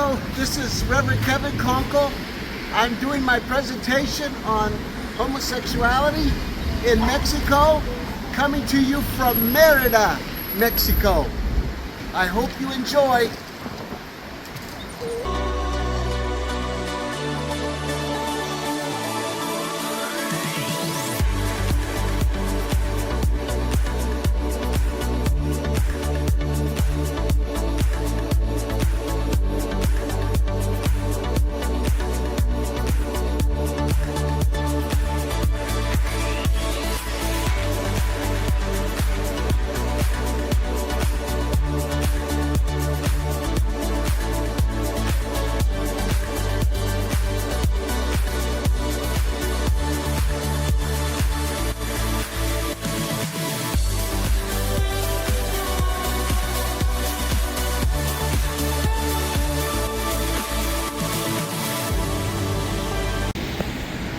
Hello, this is Reverend Kevin Conkle. I'm doing my presentation on homosexuality in Mexico, coming to you from Mérida, Mexico. I hope you enjoy.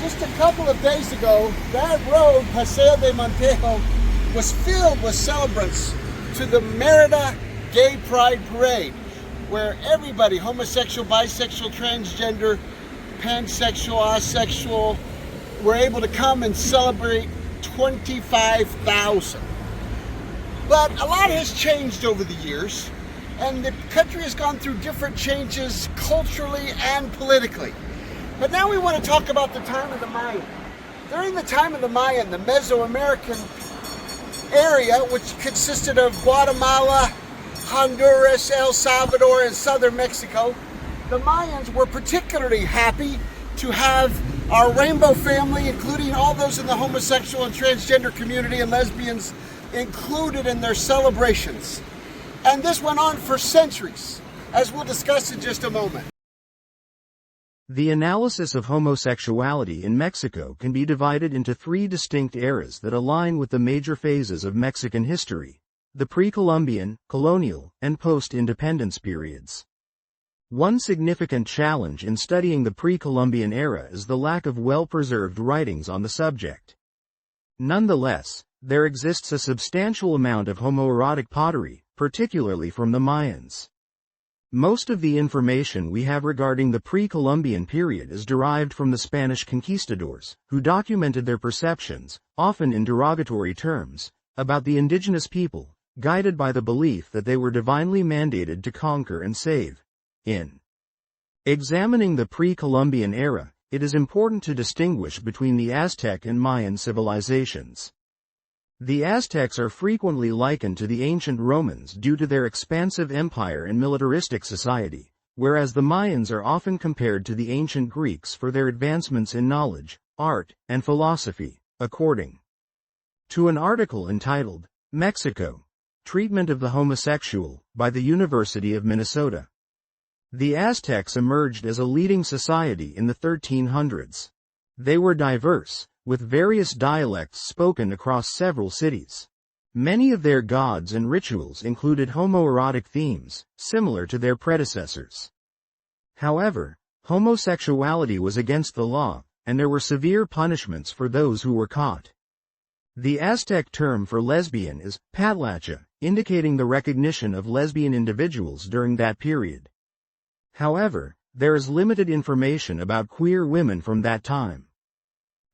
Just a couple of days ago, that road, Paseo de Montejo, was filled with celebrants to the Mérida Gay Pride Parade, where everybody, homosexual, bisexual, transgender, pansexual, asexual, were able to come and celebrate 25,000. But a lot has changed over the years, and the country has gone through different changes culturally and politically. But now we want to talk about the time of the Mayan. During the time of the Mayan, the Mesoamerican area, which consisted of Guatemala, Honduras, El Salvador, and southern Mexico, the Mayans were particularly happy to have our rainbow family, including all those in the homosexual and transgender community and lesbians, included in their celebrations. And this went on for centuries, as we'll discuss in just a moment. The analysis of homosexuality in Mexico can be divided into three distinct eras that align with the major phases of Mexican history: the pre-Columbian, colonial, and post-independence periods. One significant challenge in studying the pre-Columbian era is the lack of well-preserved writings on the subject. Nonetheless, there exists a substantial amount of homoerotic pottery, particularly from the Mayans. Most of the information we have regarding the pre-Columbian period is derived from the Spanish conquistadors, who documented their perceptions, often in derogatory terms, about the indigenous people, guided by the belief that they were divinely mandated to conquer and save. In examining the pre-Columbian era, it is important to distinguish between the Aztec and Mayan civilizations. The Aztecs are frequently likened to the ancient Romans due to their expansive empire and militaristic society, whereas the Mayans are often compared to the ancient Greeks for their advancements in knowledge, art, and philosophy, according to an article entitled, Mexico, Treatment of the Homosexual, by the University of Minnesota. The Aztecs emerged as a leading society in the 1300s. They were diverse, with various dialects spoken across several cities. Many of their gods and rituals included homoerotic themes, similar to their predecessors. However, homosexuality was against the law, and there were severe punishments for those who were caught. The Aztec term for lesbian is patlacha, indicating the recognition of lesbian individuals during that period. However, there is limited information about queer women from that time.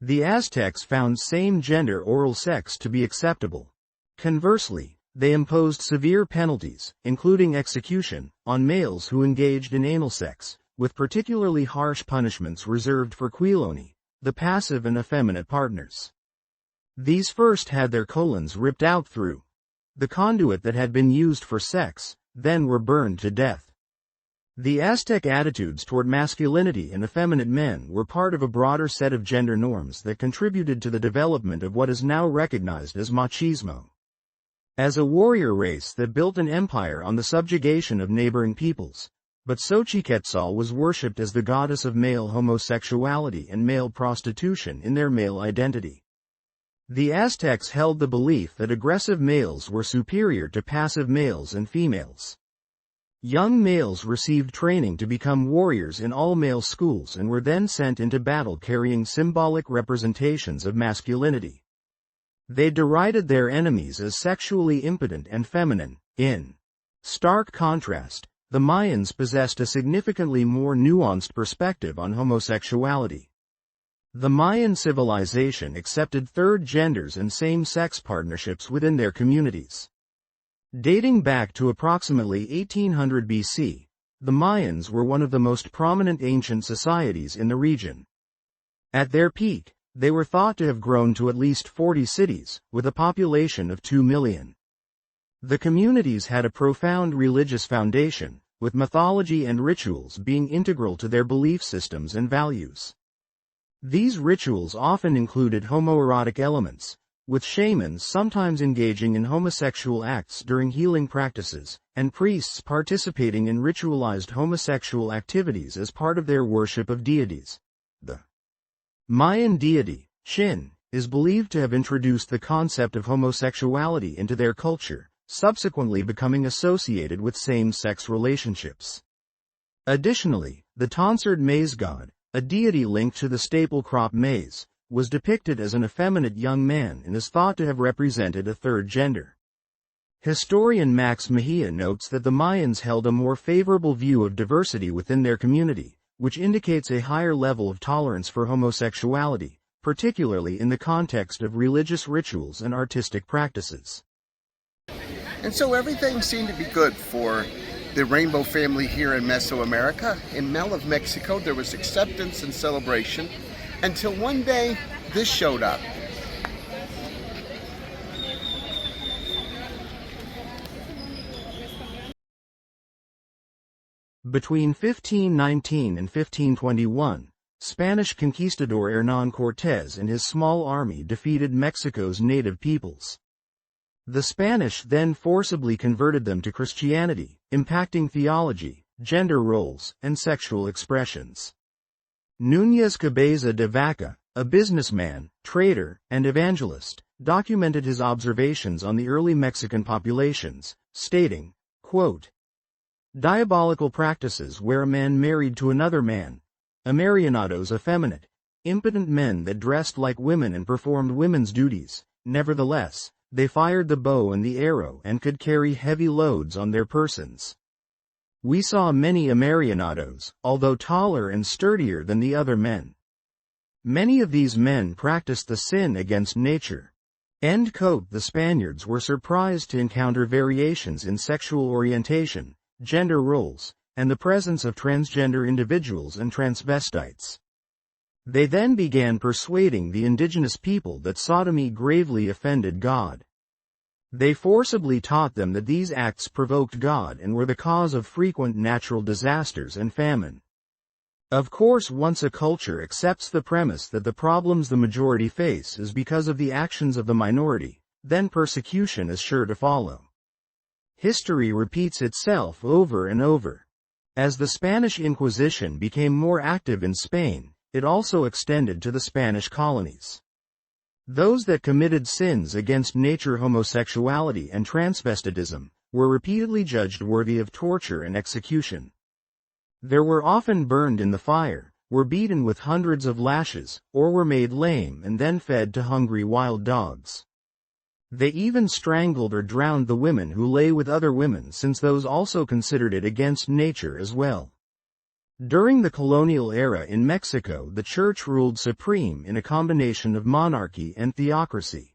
The Aztecs found same-gender oral sex to be acceptable. Conversely, they imposed severe penalties, including execution, on males who engaged in anal sex, with particularly harsh punishments reserved for Quiloni, the passive and effeminate partners. These first had their colons ripped out through the conduit that had been used for sex, then were burned to death. The Aztec attitudes toward masculinity and effeminate men were part of a broader set of gender norms that contributed to the development of what is now recognized as machismo. As a warrior race that built an empire on the subjugation of neighboring peoples, but Xochiquetzal was worshipped as the goddess of male homosexuality and male prostitution in their male identity. The Aztecs held the belief that aggressive males were superior to passive males and females. Young males received training to become warriors in all-male schools and were then sent into battle carrying symbolic representations of masculinity. They derided their enemies as sexually impotent and feminine. In stark contrast, the Mayans possessed a significantly more nuanced perspective on homosexuality. The Mayan civilization accepted third genders and same-sex partnerships within their communities. Dating back to approximately 1800 BC, the Mayans were one of the most prominent ancient societies in the region. At their peak, they were thought to have grown to at least 40 cities, with a population of 2 million. The communities had a profound religious foundation, with mythology and rituals being integral to their belief systems and values. These rituals often included homoerotic elements, with shamans sometimes engaging in homosexual acts during healing practices, and priests participating in ritualized homosexual activities as part of their worship of deities. The Mayan deity, Shin, is believed to have introduced the concept of homosexuality into their culture, subsequently becoming associated with same-sex relationships. Additionally, the tonsured maize god, a deity linked to the staple crop maize, was depicted as an effeminate young man and is thought to have represented a third gender. Historian Max Mejia notes that the Mayans held a more favorable view of diversity within their community, which indicates a higher level of tolerance for homosexuality, particularly in the context of religious rituals and artistic practices. And so everything seemed to be good for the rainbow family here in Mesoamerica. In Mel of Mexico, there was acceptance and celebration until one day this showed up. Between 1519 and 1521, Spanish conquistador Hernán Cortés and his small army defeated Mexico's native peoples. The Spanish then forcibly converted them to Christianity, impacting theology, gender roles, and sexual expressions. Núñez Cabeza de Vaca, a businessman, trader, and evangelist, documented his observations on the early Mexican populations, stating, quote, "Diabolical practices where a man married to another man, amarionados effeminate, impotent men that dressed like women and performed women's duties, nevertheless, they fired the bow and the arrow and could carry heavy loads on their persons. We saw many amarionados, although taller and sturdier than the other men. Many of these men practiced the sin against nature." End quote. The Spaniards were surprised to encounter variations in sexual orientation, gender roles, and the presence of transgender individuals and transvestites. They then began persuading the indigenous people that sodomy gravely offended God. They forcibly taught them that these acts provoked God and were the cause of frequent natural disasters and famine. Of course, once a culture accepts the premise that the problems the majority face is because of the actions of the minority, then persecution is sure to follow. History repeats itself over and over. As the Spanish Inquisition became more active in Spain, it also extended to the Spanish colonies. Those that committed sins against nature, homosexuality and transvestitism, were repeatedly judged worthy of torture and execution. They were often burned in the fire, were beaten with hundreds of lashes, or were made lame and then fed to hungry wild dogs. They even strangled or drowned the women who lay with other women, since those also considered it against nature as well. During the colonial era in Mexico, the Church ruled supreme in a combination of monarchy and theocracy.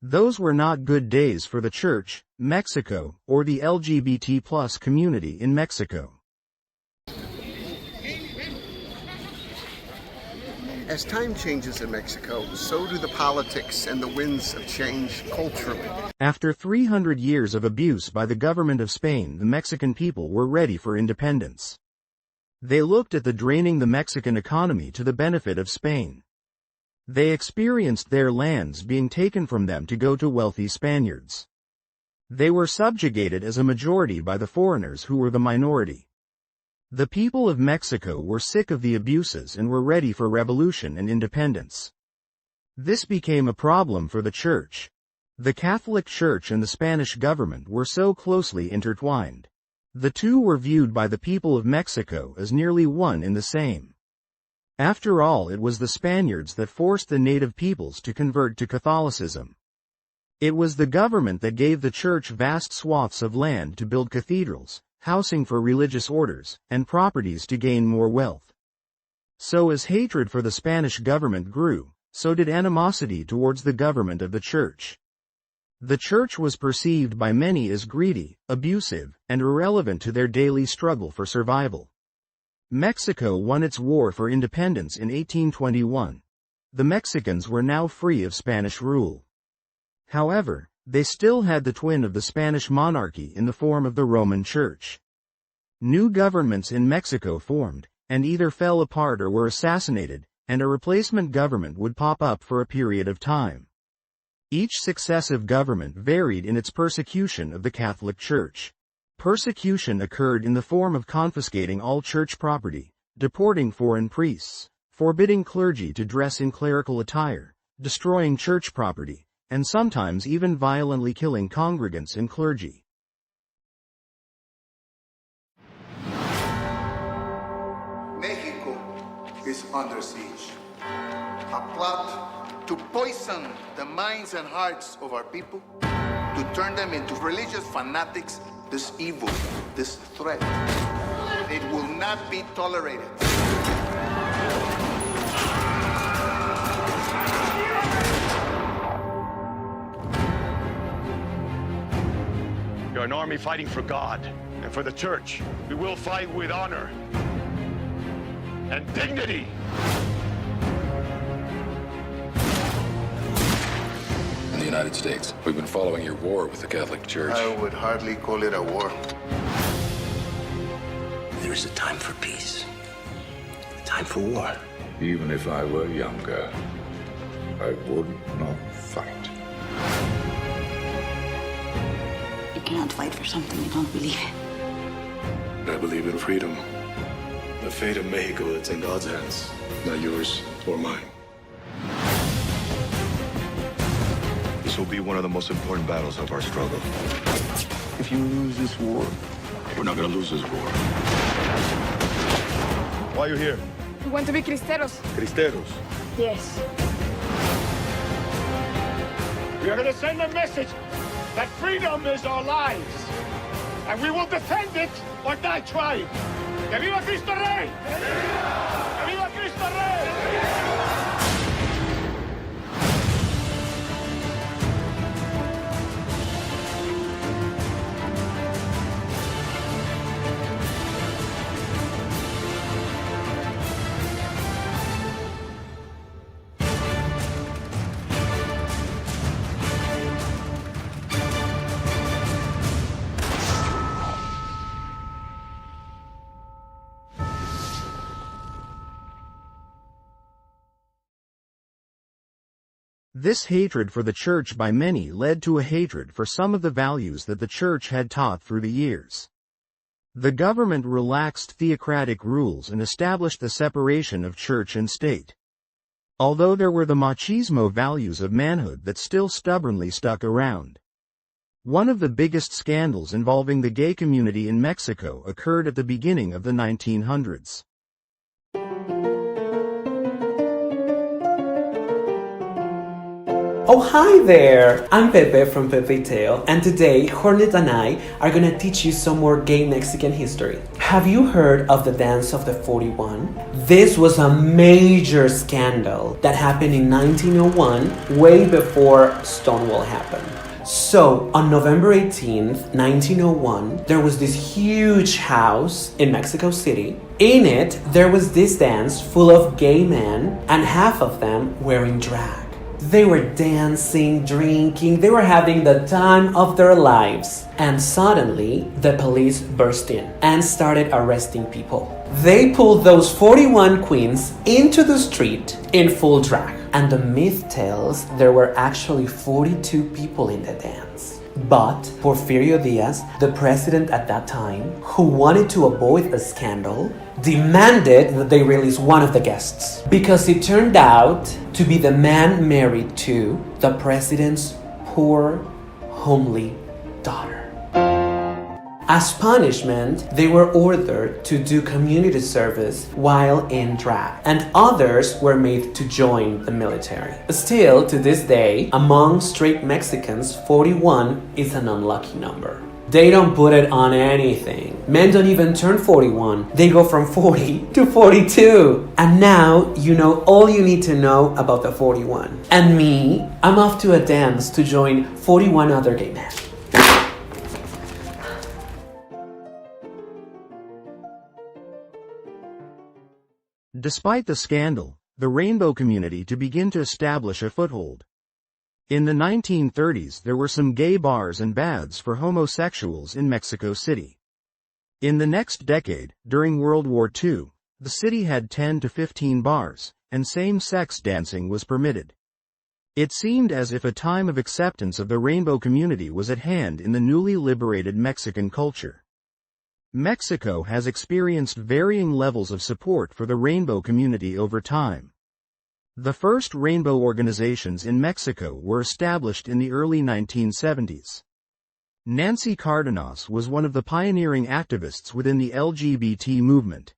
Those were not good days for the Church, Mexico, or the LGBT+ community in Mexico. As time changes in Mexico, so do the politics and the winds of change culturally. After 300 years of abuse by the government of Spain, the Mexican people were ready for independence. They looked at the draining the Mexican economy to the benefit of Spain. They experienced their lands being taken from them to go to wealthy Spaniards. They were subjugated as a majority by the foreigners who were the minority. The people of Mexico were sick of the abuses and were ready for revolution and independence. This became a problem for the Church. The Catholic Church and the Spanish government were so closely intertwined. The two were viewed by the people of Mexico as nearly one and the same. After all, it was the Spaniards that forced the native peoples to convert to Catholicism. It was the government that gave the Church vast swaths of land to build cathedrals, housing for religious orders, and properties to gain more wealth. So as hatred for the Spanish government grew, so did animosity towards the government of the church. The church was perceived by many as greedy, abusive, and irrelevant to their daily struggle for survival. Mexico won its war for independence in 1821. The Mexicans were now free of Spanish rule. However, they still had the twin of the Spanish monarchy in the form of the Roman Church. New governments in Mexico formed, and either fell apart or were assassinated, and a replacement government would pop up for a period of time. Each successive government varied in its persecution of the Catholic Church. Persecution occurred in the form of confiscating all church property, deporting foreign priests, forbidding clergy to dress in clerical attire, destroying church property, and sometimes even violently killing congregants and clergy. Mexico is under siege. A plot to poison the minds and hearts of our people, to turn them into religious fanatics, this evil, this threat, it will not be tolerated. We are an army fighting for God and for the church. We will fight with honor and dignity. In the United States, we've been following your war with the Catholic Church. I would hardly call it a war. There is a time for peace, a time for war. Even if I were younger, I would not fight. You cannot fight for something you don't believe in. I believe in freedom. The fate of Mexico is in God's hands, not yours or mine. This will be one of the most important battles of our struggle. If you lose this war, We're not gonna lose this war. why are you here? We want to be Cristeros. Cristeros. Yes. We are going to send a message that freedom is our lives. And we will defend it or die trying. ¡Que viva Cristo Rey! ¡Que viva Cristo Rey! This hatred for the church by many led to a hatred for some of the values that the church had taught through the years. The government relaxed theocratic rules and established the separation of church and state. Although there were the machismo values of manhood that still stubbornly stuck around. One of the biggest scandals involving the gay community in Mexico occurred at the beginning of the 1900s. Oh, hi there! I'm Pepe from Pepe Tale, and today Hornet and I are gonna teach you some more gay Mexican history. Have you heard of the Dance of the 41? This was a major scandal that happened in 1901, way before Stonewall happened. So, on November 18th, 1901, there was this huge house in Mexico City. In it, there was this dance full of gay men, and half of them wearing drag. They were dancing, drinking, they were having the time of their lives. And suddenly, the police burst in and started arresting people. They pulled those 41 queens into the street in full drag. And the myth tells there were actually 42 people in the dance. But Porfirio Diaz, the president at that time, who wanted to avoid a scandal, demanded that they release one of the guests because it turned out to be the man married to the president's poor, homely daughter. As punishment, they were ordered to do community service while in drag, and others were made to join the military. Still, to this day, among straight Mexicans, 41 is an unlucky number. They don't put it on anything. Men don't even turn 41. They go from 40 to 42. And now you know all you need to know about the 41. And me, I'm off to a dance to join 41 other gay men. Despite the scandal, the rainbow community to begin to establish a foothold. In the 1930s, there were some gay bars and baths for homosexuals in Mexico City. In the next decade, during World War II, the city had 10 to 15 bars, and same-sex dancing was permitted. It seemed as if a time of acceptance of the rainbow community was at hand in the newly liberated Mexican culture. Mexico has experienced varying levels of support for the rainbow community over time. The first rainbow organizations in Mexico were established in the early 1970s. Nancy Cardenas was one of the pioneering activists within the LGBT movement.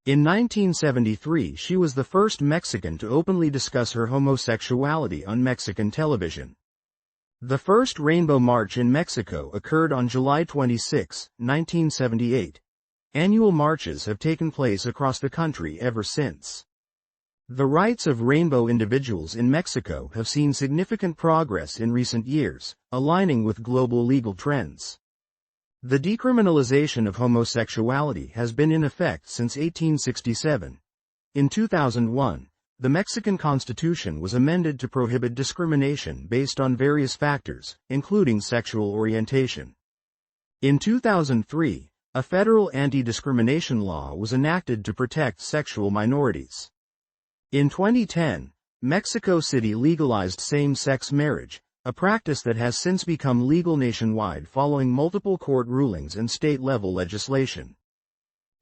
In 1973, she was the first Mexican to openly discuss her homosexuality on Mexican television. The first Rainbow March in Mexico occurred on July 26, 1978. Annual marches have taken place across the country ever since. The rights of rainbow individuals in Mexico have seen significant progress in recent years, aligning with global legal trends. The decriminalization of homosexuality has been in effect since 1867. In 2001, the Mexican Constitution was amended to prohibit discrimination based on various factors, including sexual orientation. In 2003, a federal anti-discrimination law was enacted to protect sexual minorities. In 2010, Mexico City legalized same-sex marriage, a practice that has since become legal nationwide following multiple court rulings and state-level legislation.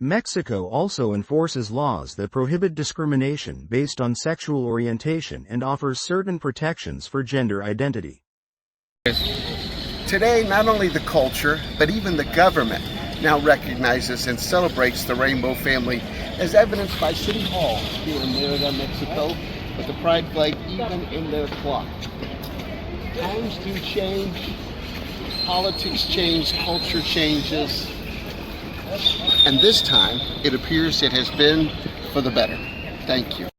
Mexico also enforces laws that prohibit discrimination based on sexual orientation and offers certain protections for gender identity. Today, not only the culture, but even the government now recognizes and celebrates the rainbow family, as evidenced by City Hall here in Merida, Mexico, with the pride flag even in their clock. Times do change, politics change, culture changes, and this time it appears it has been for the better. Thank you.